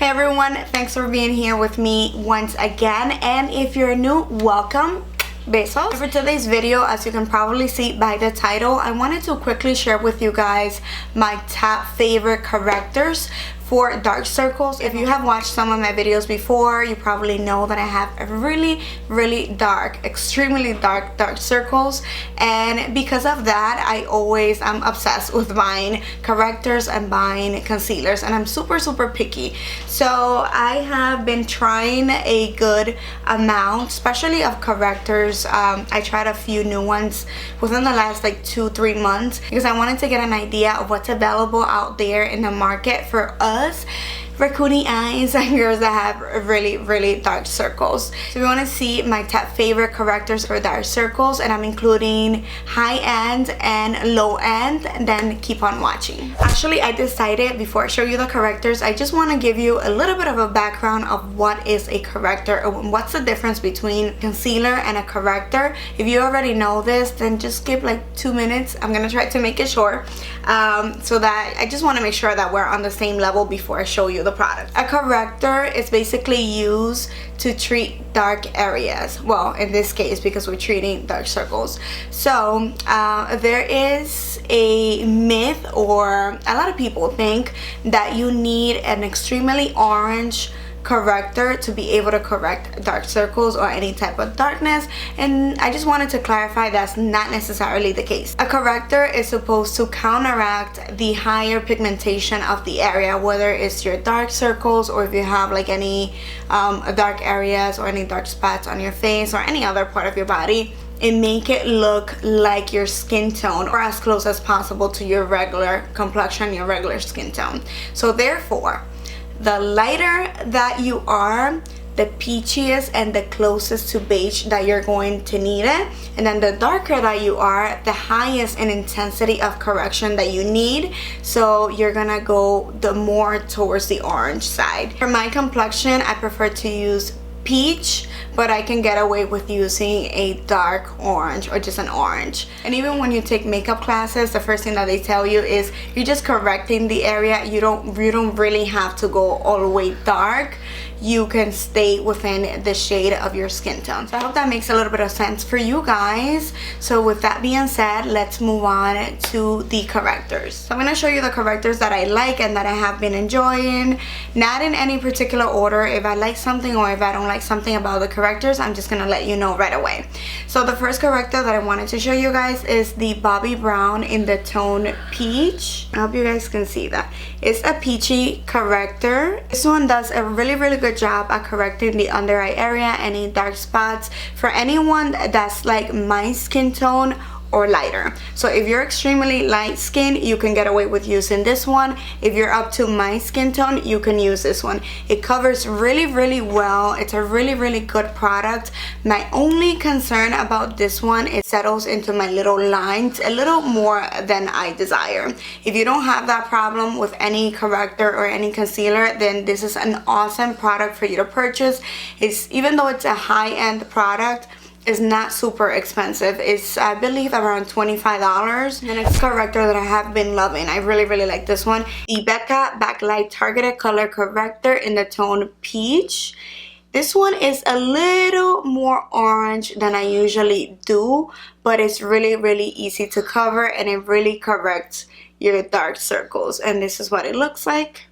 Hey everyone, thanks for being here with me once again, and if you're new, welcome. Besos. For today's video, as you can probably see by the title, I wanted to quickly share with you guys my top favorite correctors for dark circles. If you have watched some of my videos before, you probably know that I have a really dark, extremely dark circles, and because of that I'm obsessed with buying correctors and buying concealers, and I'm super picky. So I have been trying a good amount, especially of correctors. I tried a few new ones within the last like 2-3 months because I wanted to get an idea of what's available out there in the market for us raccoony eyes and girls that have really dark circles. So if you want to see my top favorite correctors for dark circles, and I'm including high-end and low-end, then keep on watching. Actually, I decided before I show you the correctors, I just want to give you a little bit of a background of what is a corrector and what's the difference between concealer and a corrector. If you already know this, then just skip like 2 minutes. I'm gonna try to make it short, so that I just want to make sure that we're on the same level before I show you the product. A corrector is basically used to treat dark areas. Well, in this case, because we're treating dark circles. So there is a myth, or a lot of people think that you need an extremely orange corrector to be able to correct dark circles or any type of darkness, and I just wanted to clarify that's not necessarily the case. A corrector is supposed to counteract the higher pigmentation of the area, whether it's your dark circles or if you have like any dark areas or any dark spots on your face or any other part of your body, and make it look like your skin tone or as close as possible to your regular complexion, your regular skin tone. So therefore, the lighter that you are, the peachiest and the closest to beige that you're going to need it, and then the darker that you are, the highest in intensity of correction that you need. So you're gonna go the more towards the orange side. For my complexion, I prefer to use peach, but I can get away with using a dark orange or just an orange. And even when you take makeup classes, the first thing that they tell you is you're just correcting the area. You don't really have to go all the way dark. You can stay within the shade of your skin tone. So I hope that makes a little bit of sense for you guys. So with that being said, let's move on to the correctors. So I'm going to show you the correctors that I like and that I have been enjoying, not in any particular order. If I like something or if I don't like something about the correctors, I'm just going to let you know right away. So the first corrector that I wanted to show you guys is the Bobbi Brown in the tone Peach. I hope you guys can see that. It's a peachy corrector. This one does a really good job at correcting the under eye area, any dark spots, for anyone that's like my skin tone or lighter. So if you're extremely light skin, you can get away with using this one. If you're up to my skin tone, you can use this one. It covers really well. It's a really good product. My only concern about this one, it settles into my little lines a little more than I desire. If you don't have that problem with any corrector or any concealer, then this is an awesome product for you to purchase. Even though it's a high-end product, is not super expensive. It's, I believe, around $25. The next corrector that I have been loving, I really like this one, the Becca Backlight Targeted Color Corrector in the tone Peach. This one is a little more orange than I usually do, but it's really easy to cover, and it really corrects your dark circles. And this is what it looks like.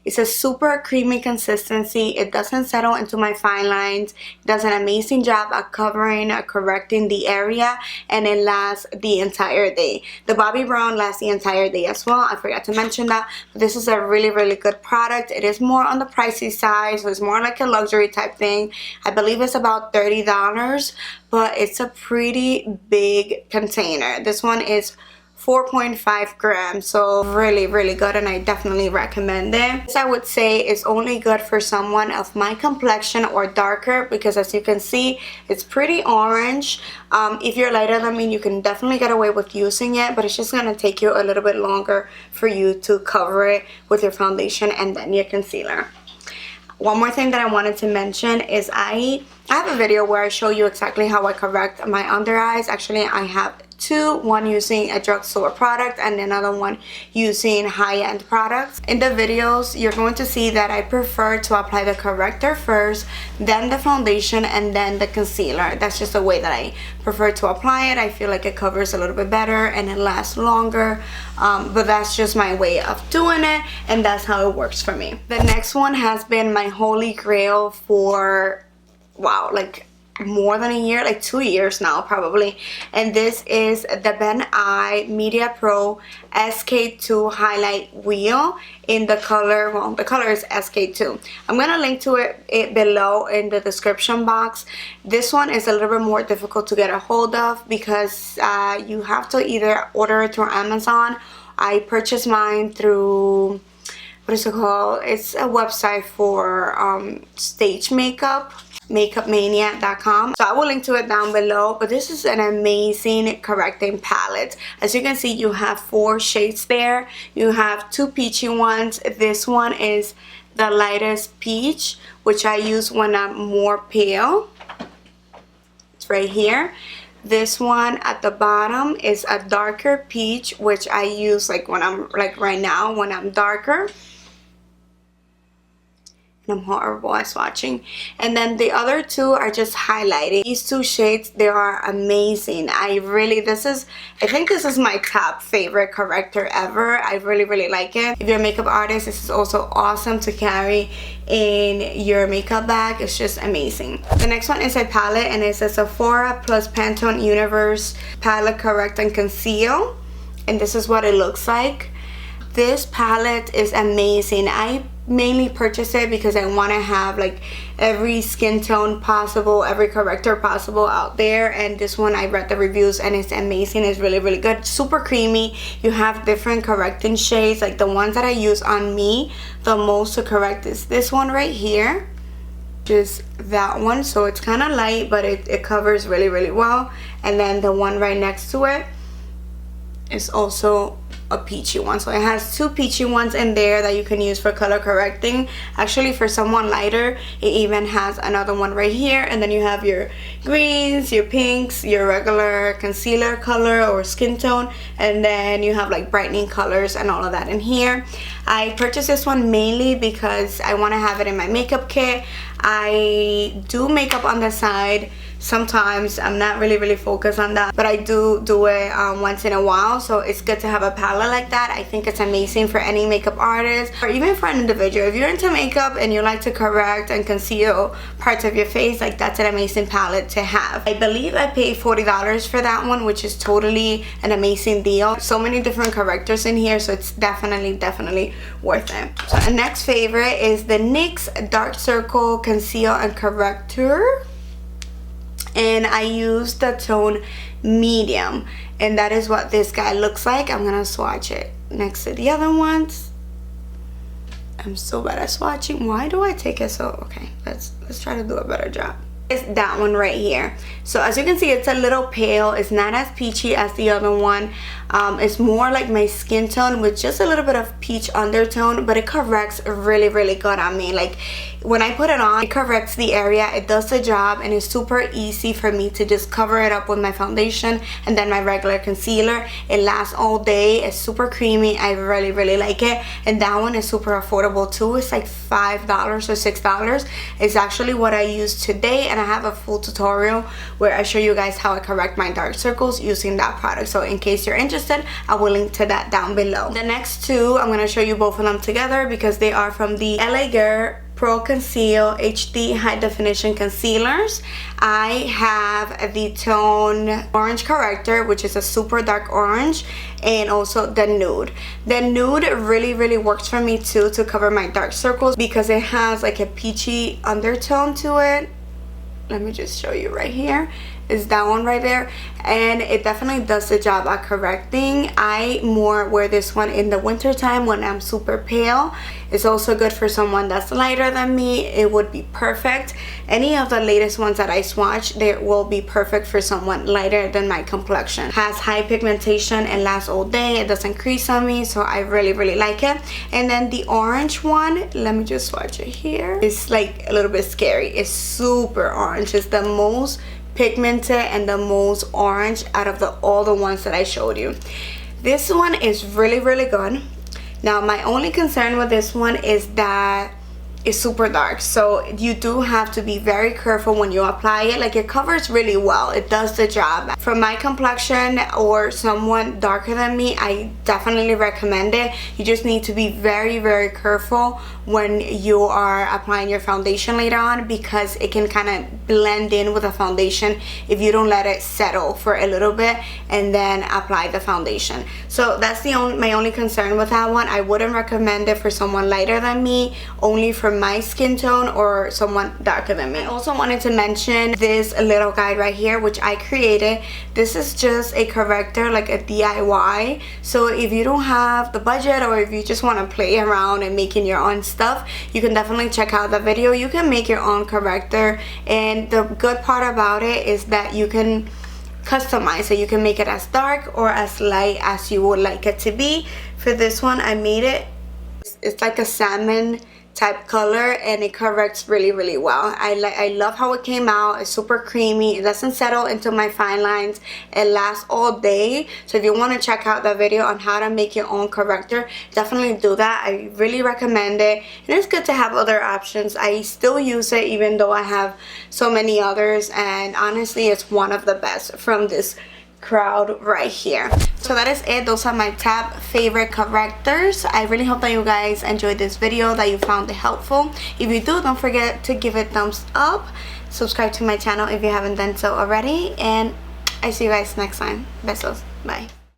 It's a super creamy consistency. It doesn't settle into my fine lines. It does an amazing job at covering, correcting the area, and it lasts the entire day. The Bobbi Brown lasts the entire day as well. I forgot to mention that. But this is a really good product. It is more on the pricey side, so it's more like a luxury type thing. I believe it's about $30, but it's a pretty big container. This one is 4.5 grams, so really good, and I definitely recommend it. This, I would say, is only good for someone of my complexion or darker, because as you can see, it's pretty orange. If you're lighter than me, you can definitely get away with using it, but it's just gonna take you a little bit longer for you to cover it with your foundation and then your concealer. One more thing that I wanted to mention is I have a video where I show you exactly how I correct my under eyes. Actually, I have two, one using a drugstore product and another one using high-end products. In the videos, you're going to see that I prefer to apply the corrector first, then the foundation, and then the concealer. That's just the way that I prefer to apply it. I feel like it covers a little bit better and it lasts longer, but that's just my way of doing it, and that's how it works for me. The next one has been my holy grail for, wow, like more than a year, like 2 years now probably, and this is the Penela Media Pro SK2 highlight wheel in the color, well, the color is SK2. I'm gonna link to it below in the description box. This one is a little bit more difficult to get a hold of because you have to either order it through Amazon. I purchased mine through, what is it called? It's a website for stage makeup, makeupmania.com. So I will link to it down below, but this is an amazing correcting palette. As you can see, you have 4 shades there. You have 2 peachy ones. This one is the lightest peach, which I use when I'm more pale. It's right here. This one at the bottom is a darker peach, which I use like when I'm, like right now when I'm darker. I'm horrible at swatching. And then the other 2 are just highlighting. These 2 shades, they are amazing. I think this is my top favorite corrector ever. I really like it. If you're a makeup artist, this is also awesome to carry in your makeup bag. It's just amazing. The next one is a palette, and it's a Sephora plus Pantene Universe Palette Correct and Conceal, and this is what it looks like. This palette is amazing. I mainly purchase it because I want to have like every skin tone possible, every corrector possible out there, and this one I read the reviews and it's amazing. It's really good, super creamy. You have different correcting shades. Like the ones that I use on me the most to correct is this one right here, just that one. So it's kind of light, but it covers really well. And then the one right next to it is also a peachy one. So it has 2 peachy ones in there that you can use for color correcting. Actually, for someone lighter, it even has another one right here, and then you have your greens, your pinks, your regular concealer color or skin tone, and then you have like brightening colors and all of that in here. I purchased this one mainly because I want to have it in my makeup kit. I do makeup on the side sometimes. I'm not really focused on that, but I do it once in a while, so it's good to have a palette like that. I think it's amazing for any makeup artist or even for an individual. If you're into makeup and you like to correct and conceal parts of your face, like that's an amazing palette to have. I believe I paid $40 for that one, which is totally an amazing deal. So many different correctors in here, so it's definitely worth it. So the next favorite is the NYX Dark Circle Conceal and Corrector, and I use the tone medium, and that is what this guy looks like. I'm gonna swatch it next to the other ones. I'm so bad at swatching. Why do I take it so? Okay, let's try to do a better job. It's that one right here. So as you can see, it's a little pale. It's not as peachy as the other one. It's more like my skin tone with just a little bit of peach undertone, but it corrects really good on me. Like when I put it on, it corrects the area, it does the job, and it's super easy for me to just cover it up with my foundation and then my regular concealer. It lasts all day. It's super creamy. I really like it, and that one is super affordable too. It's like $5 or $6. It's actually what I use today, and I have a full tutorial where I show you guys how I correct my dark circles using that product. So in case you're interested, I will link to that down below. The next 2, I'm going to show you both of them together because they are from the LA Girl Pro Conceal HD High Definition Concealers. I have the tone Orange Corrector, which is a super dark orange, and also the nude. The nude really works for me too to cover my dark circles because it has like a peachy undertone to it. Let me just show you right here. Is that one right there, and it definitely does the job at correcting. I more wear this one in the winter time when I'm super pale. It's also good for someone that's lighter than me. It would be perfect. Any of the latest ones that I swatch, they will be perfect for someone lighter than my complexion. Has high pigmentation and lasts all day. It doesn't crease on me, so I really like it. And then the orange one, let me just swatch it here. It's like a little bit scary. It's super orange. It's the most pigmented and the most orange out of all the ones that I showed you. This one is really good. Now my only concern with this one is that it's super dark, so you do have to be very careful when you apply it. Like, it covers really well, it does the job. For my complexion or someone darker than me, I definitely recommend it. You just need to be very careful when you are applying your foundation later on, because it can kind of blend in with the foundation if you don't let it settle for a little bit and then apply the foundation. So that's my only concern with that one. I wouldn't recommend it for someone lighter than me, only for my skin tone or someone darker than me. I also wanted to mention this little guide right here, which I created. This is just a corrector, like a DIY. So if you don't have the budget, or if you just want to play around and making your own stuff, you can definitely check out the video. You can make your own corrector, and the good part about it is that you can customize it. You can make it as dark or as light as you would like it to be. For this one, I made it, it's like a salmon type color, and it corrects really well. I love how it came out. It's super creamy, it doesn't settle into my fine lines, it lasts all day. So if you want to check out the video on how to make your own corrector, definitely do that. I really recommend it, and it's good to have other options. I still use it even though I have so many others, and honestly it's one of the best from this crowd right here. So that is it. Those are my top favorite correctors. I really hope that you guys enjoyed this video, that you found it helpful. If you do, don't forget to give it a thumbs up, subscribe to my channel if you haven't done so already, and I see you guys next time. Besos. Bye.